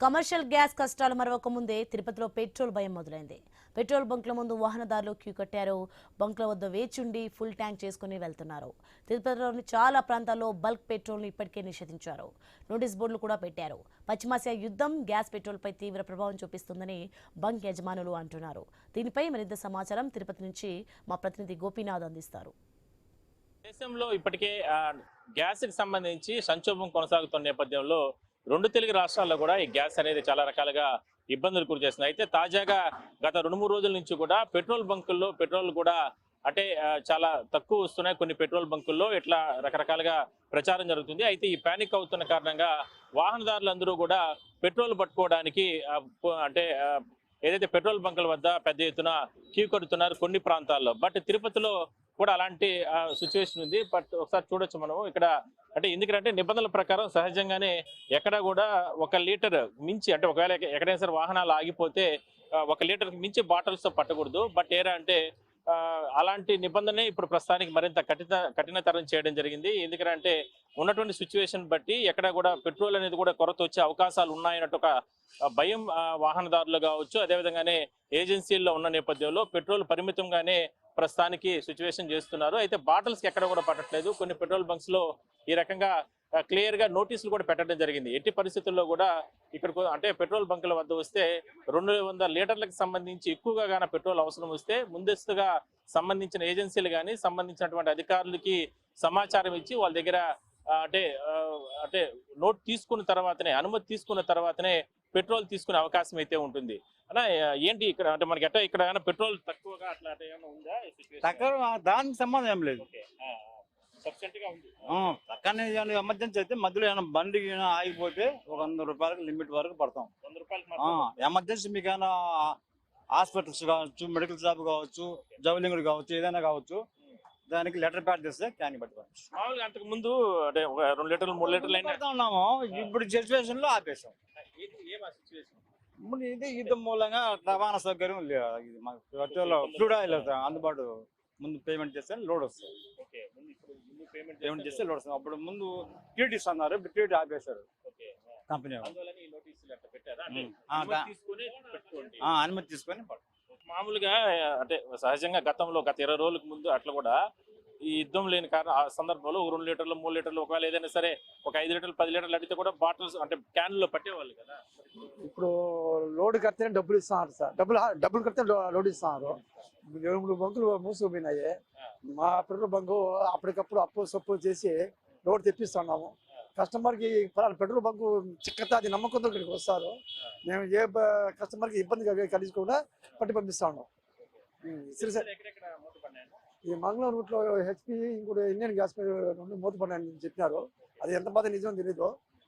Commercial gas కష్టాలు మరొక ముందే తిరుపతిలో పెట్రోల్ భయం మొదలైంది. పెట్రోల్ బంకుల ముందు వాహనదారులు క్యూ కట్టారు. బంకుల వద్ద వేచుండి ఫుల్ ట్యాంక్ చేసుకుని వెళ్తున్నారు. తిరుపతిలోని చాలా ప్రాంతాల్లో బల్క్ పెట్రోల్ను ఇప్పటికే నిషేధించారు. నోటీస్ బోర్డులు కూడా పెట్టారు. పశ్చిమాసియా యుద్ధం గ్యాస్ పెట్రోల్పై తీవ్ర ప్రభావం చూపిస్తుందని బంక్ యజమానులు అంటున్నారు. దీనిపై మరింత సమాచారం తిరుపతి నుంచి మా ప్రతినిధి గోపీనాథ్ అందిస్తారు. దేశంలో ఇప్పటికే గ్యాస్ కి సంబంధించి సంక్షోభం కొనసాగుతున్న నేపథ్యంలో రెండు తెలుగు రాష్ట్రాల్లో కూడా ఈ గ్యాస్ అనేది చాలా రకాలుగా ఇబ్బందులు గురి చేస్తుంది. అయితే తాజాగా గత 2-3 రోజుల నుంచి కూడా పెట్రోల్ బంకుల్లో పెట్రోల్ కూడా అంటే చాలా తక్కువ వస్తున్నాయి. కొన్ని పెట్రోల్ బంకుల్లో ఇట్లా రకరకాలుగా ప్రచారం జరుగుతుంది. అయితే ఈ పానిక్ అవుతున్న కారణంగా వాహనదారులందరూ కూడా పెట్రోల్ పట్టుకోవడానికి అంటే ఏదైతే పెట్రోల్ బంకుల వద్ద పెద్ద ఎత్తున క్యూ కడుతున్నారు కొన్ని ప్రాంతాల్లో. బట్ తిరుపతిలో కూడా అలాంటి సిచ్యువేషన్ ఉంది. బట్ ఒకసారి చూడొచ్చు మనం ఇక్కడ. అంటే ఎందుకంటే నిబంధనల ప్రకారం సహజంగానే ఎక్కడ కూడా 1 లీటర్ మించి, అంటే ఒకవేళ ఎక్కడైనా సరే వాహనాలు ఆగిపోతే 1 లీటర్ మించి బాటిల్స్ తో పట్టకూడదు. బట్ ఏరా అంటే అలాంటి నిబంధనే ఇప్పుడు ప్రస్తుతానికి మరింత కఠినతరం చేయడం జరిగింది. ఎందుకంటే ఉన్నటువంటి సిచ్యువేషన్ బట్టి ఎక్కడ కూడా పెట్రోల్ అనేది కూడా కొరత వచ్చే అవకాశాలు ఉన్నాయన్నట్టు ఒక భయం వాహనదారులు కావచ్చు, అదేవిధంగానే ఏజెన్సీల్లో ఉన్న నేపథ్యంలో పెట్రోల్ పరిమితంగానే ప్రస్తుతానికి సిచ్యువేషన్ చేస్తున్నారు. అయితే బాటిల్స్ కి ఎక్కడ కూడా పట్టట్లేదు. కొన్ని పెట్రోల్ బంక్స్ లో ఈ రకంగా క్లియర్ గా నోటీసులు కూడా పెట్టడం జరిగింది. ఎట్టి పరిస్థితుల్లో కూడా ఇక్కడ అంటే పెట్రోల్ బంకుల వద్ద వస్తే 200 లీటర్లకు సంబంధించి ఎక్కువగా గాన పెట్రోల్ అవసరం వస్తే ముందస్తుగా సంబంధించిన ఏజెన్సీలు కానీ సంబంధించినటువంటి అధికారులకి సమాచారం ఇచ్చి వాళ్ళ దగ్గర అంటే నోట్ తీసుకున్న తర్వాతనే, అనుమతి తీసుకున్న తర్వాతనే పెట్రోల్ తీసుకునే అవకాశం అయితే ఉంటుంది. అలా ఏంటి ఇక్కడ అంటే మనకి ఎట్లా ఇక్కడ పెట్రోల్ తక్కువగా అట్లా ఏమైనా ఉందా? దానికి సంబంధం ఏం లేదు. పక్కనే ఎమర్జెన్సీ అయితే మధ్యలో ఏమైనా బండి ఆగిపోతే ఒక 100 రూపాయలకు లిమిట్ వరకు పడతాం. 100 రూపాయలు ఎమర్జెన్సీ మీకు ఏమైనా హాస్పిటల్స్ కావచ్చు, మెడికల్ షాప్ కావచ్చు, జవలింగులు కావచ్చు, ఏదైనా కావచ్చు, దానికి లెటర్ ప్యాడ్ తెస్తే క్యాన్ పట్టుకోవచ్చు. మామూలుగా అంతకు ముందు అంటే 2 లీటర్లు 3 లీటర్లు అయినా ఉన్నాము. ఇప్పుడు సిచ్యువేషన్ లో ఆపేసాం. ఇప్పుడు ఇది యుద్ధం మూలంగా రవాణా సౌకర్యం లేదు. ఇది మాకు పెట్రోల్ క్రూడ్ ఆయిల్ అందుబాటు ముందు పేమెంట్ చేస్తే లోడ్ వస్తుంది. పేమెంట్ చేస్తే లోడ్ వస్తుంది. అప్పుడు ముందు క్యూటీ ఇస్తున్నారు, ఇప్పుడు క్యూటీ ఆపేశారు కంపెనీ. అనుమతి తీసుకొని మామూలుగా అంటే సహజంగా గతంలో గత 20 రోజులకు ముందు అట్లా కూడా ఈ యుద్ధం లేని కారణం ఆ సందర్భంలో 2 లీటర్లు 3 లీటర్లు ఒకవేళ ఏదైనా సరే ఒక 5 లీటర్లు 10 లీటర్లు అడిగితే కూడా బాటిల్స్ అంటే క్యాన్లో పట్టేవాళ్ళు కదా. ఇప్పుడు లోడ్ కడితేనే డబ్బులు ఇస్తున్నారు సార్. డబ్బులు కడితే లోడ్ ఇస్తున్నారు. 2-3 బంకులు మూసుకుపోయినాయి. మా పెట్రోల్ బంకు అప్పటికప్పుడు అప్పు సప్పు చేసి లోడ్ తెప్పిస్తున్నాము. కస్టమర్కి పెట్రోల్ బంకు చిక్కతాది నమ్మకంతో ఇక్కడికి వస్తారు. మేము ఏ కస్టమర్కి ఇబ్బంది కలిగకుండా పట్టి పంపిస్తా ఉన్నాం. ఈ మంగళూరు రూట్ లో హెచ్పి ఇంకోటి ఇండియన్ గ్యాస్ నుండి మూతపడ్డాయని చెప్పినారు. అది ఎంత బాధ నిజం తెలీదు.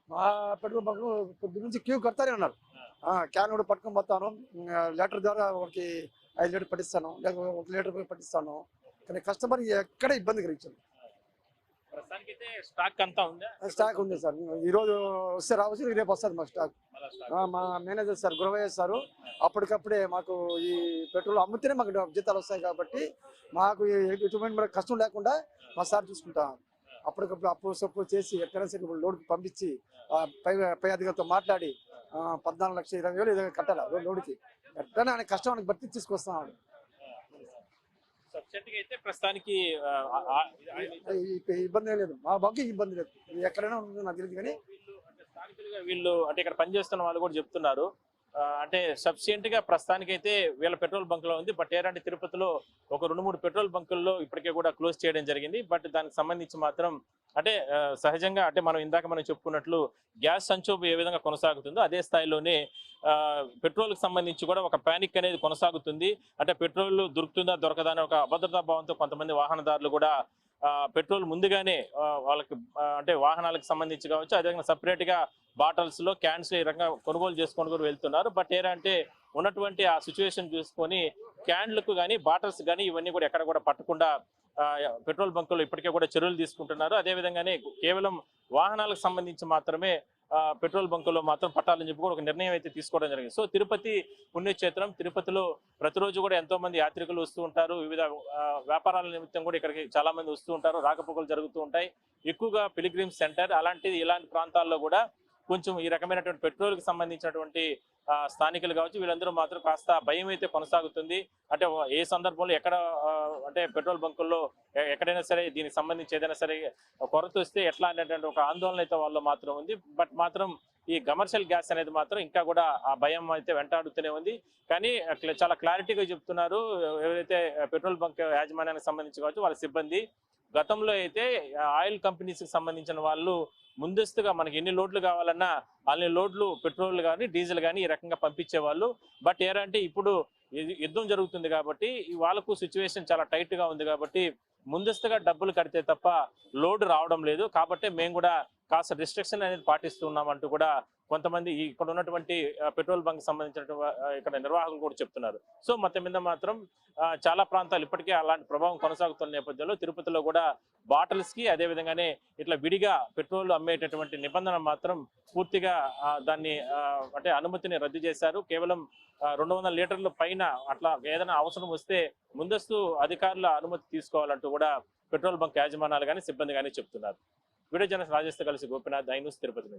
మా పెట్రోల్ బంకు పొద్దు నుంచి క్యూ కడతానే ఉన్నారు. క్యాన్ కూడా పట్టుకొని పోతాను. లీటర్ ద్వారా ఒకటి 5 లీటర్ పట్టిస్తాను, లేకపోతే 1 లీటర్ పట్టిస్తాను. కానీ కస్టమర్ ఎక్కడ ఇబ్బంది కలిగించండి. స్టాక్ ఉంది సార్. ఈ రోజు వస్తే రావచ్చు, రేపు వస్తుంది మాకు స్టాక్. మా మేనేజర్ సార్ గురవయ్య సారు అప్పటికప్పుడే మాకు ఈ పెట్రోల్ అమ్మితేనే మాకు జీతాలు వస్తాయి కాబట్టి మాకు ఎటువంటి కష్టం లేకుండా మా సార్ చూసుకుంటాం. అప్పటికప్పుడు అప్పు సప్పు చేసి ఎక్కడైనా సరే లోడ్కి పంపించి పై అధికారులతో మాట్లాడి 14,20,000 ఏదో కట్టాలి లోడ్కి. ఎట్లా ఆయన కష్టానికి బట్టి తీసుకొస్తున్నాడు. ప్రస్తుతానికి ఇబ్బంది లేదు, మా బంకు ఇబ్బంది లేదు. ఎక్కడైనా ఉంటుంది నాకు తెలియదు. కానీ వీళ్ళు అంటే ఇక్కడ పనిచేస్తున్న వాళ్ళు కూడా చెప్తున్నారు అంటే సఫిషియెంట్ గా ప్రస్తుతానికి అయితే వీళ్ళ పెట్రోల్ బంక్ లో ఉంది. బట్ ఏంటంటే తిరుపతిలో ఒక 2-3 పెట్రోల్ బంకుల్లో ఇప్పటికే కూడా క్లోజ్ చేయడం జరిగింది. బట్ దానికి సంబంధించి మాత్రం అంటే సహజంగా అంటే మనం చెప్పుకున్నట్లు గ్యాస్ సంక్షోభం ఏ విధంగా కొనసాగుతుందో అదే స్థాయిలోనే పెట్రోల్ కి సంబంధించి కూడా ఒక పానిక్ అనేది కొనసాగుతుంది. అంటే పెట్రోల్ దొరుకుతుందా దొరకదా అనే ఒక అభద్రతా భావంతో కొంతమంది వాహనదారులు కూడా పెట్రోల్ ముందుగానే వాళ్ళకి అంటే వాహనాలకు సంబంధించి కావచ్చు, అదేవిధంగా సపరేట్ గా బాటిల్స్ లో క్యాన్స్ ఈ రకంగా కొనుగోలు చేసుకొని కూడా వెళ్తున్నారు. బట్ ఏంటంటే ఉన్నటువంటి ఆ సిచ్యువేషన్ చూసుకొని క్యాన్లకు కానీ బాటిల్స్ కానీ ఇవన్నీ కూడా ఎక్కడ కూడా పట్టకుండా పెట్రోల్ బంకులు ఇప్పటికే కూడా చర్యలు తీసుకుంటున్నారు. అదేవిధంగానే కేవలం వాహనాలకు సంబంధించి మాత్రమే పెట్రోల్ బంకుల్లో మాత్రం పట్టాలని చెప్పి కూడా ఒక నిర్ణయం అయితే తీసుకోవడం జరిగింది. సో తిరుపతి పుణ్యక్షేత్రం, తిరుపతిలో ప్రతిరోజు కూడా ఎంతో మంది యాత్రికులు వస్తూ ఉంటారు. వివిధ వ్యాపారాల నిమిత్తం కూడా ఇక్కడికి చాలా మంది వస్తూ ఉంటారు. రాకపోకలు జరుగుతూ ఉంటాయి. ఎక్కువగా పిలిగ్రిమ్స్ సెంటర్ ఇలాంటి ప్రాంతాల్లో కూడా కొంచెం ఈ రకమైనటువంటి పెట్రోల్కి సంబంధించినటువంటి స్థానికులు కావచ్చు వీళ్ళందరూ మాత్రం కాస్త భయం అయితే కొనసాగుతుంది. అంటే ఏ సందర్భంలో ఎక్కడ అంటే పెట్రోల్ బంకుల్లో ఎక్కడైనా సరే దీనికి సంబంధించి ఏదైనా సరే కొరత వస్తే ఎట్లా అనేటువంటి ఒక ఆందోళన అయితే వాళ్ళలో మాత్రం ఉంది. బట్ మాత్రం ఈ కమర్షియల్ గ్యాస్ అనేది మాత్రం ఇంకా కూడా ఆ భయం అయితే వెంటాడుతూనే ఉంది. కానీ చాలా క్లారిటీగా చెప్తున్నారు ఎవరైతే పెట్రోల్ బంక్ యాజమాన్యానికి సంబంధించి కావచ్చు వాళ్ళ సిబ్బంది. గతంలో అయితే ఆయిల్ కంపెనీస్కి సంబంధించిన వాళ్ళు ముందస్తుగా మనకి ఎన్ని లోడ్లు కావాలన్నా అన్ని లోడ్లు పెట్రోల్ కానీ డీజిల్ కానీ ఈ రకంగా పంపించేవాళ్ళు. బట్ ఏంటంటే ఇప్పుడు యుద్ధం జరుగుతుంది కాబట్టి వాళ్ళకు సిచ్యువేషన్ చాలా టైట్గా ఉంది కాబట్టి ముందస్తుగా డబ్బులు కడితే తప్ప లోడ్ రావడం లేదు. కాబట్టి మేము కూడా కాస్త రిస్ట్రిక్షన్ అనేది పాటిస్తున్నామంటూ కూడా కొంతమంది ఇక్కడ ఉన్నటువంటి పెట్రోల్ బంక్ సంబంధించిన ఇక్కడ నిర్వాహకులు కూడా చెప్తున్నారు. సో మొత్తం మీద మాత్రం చాలా ప్రాంతాలు ఇప్పటికే అలాంటి ప్రభావం కొనసాగుతున్న నేపథ్యంలో తిరుపతిలో కూడా బాటిల్స్ కి అదే విధంగానే ఇట్లా విడిగా పెట్రోల్ అమ్మేటటువంటి నిబంధన మాత్రం పూర్తిగా దాన్ని అంటే అనుమతిని రద్దు చేశారు. కేవలం 200 లీటర్ల పైన అట్లా ఏదైనా అవసరం వస్తే ముందస్తు అధికారుల అనుమతి తీసుకోవాలంటూ కూడా పెట్రోల్ బంక్ యాజమాన్యాలు కానీ సిబ్బంది కానీ చెప్తున్నారు. వీడియో జర్నలిస్ట్ రాజేష్తో కలిసి గోపినాథ్, ఐ న్యూస్ తిరుపతి.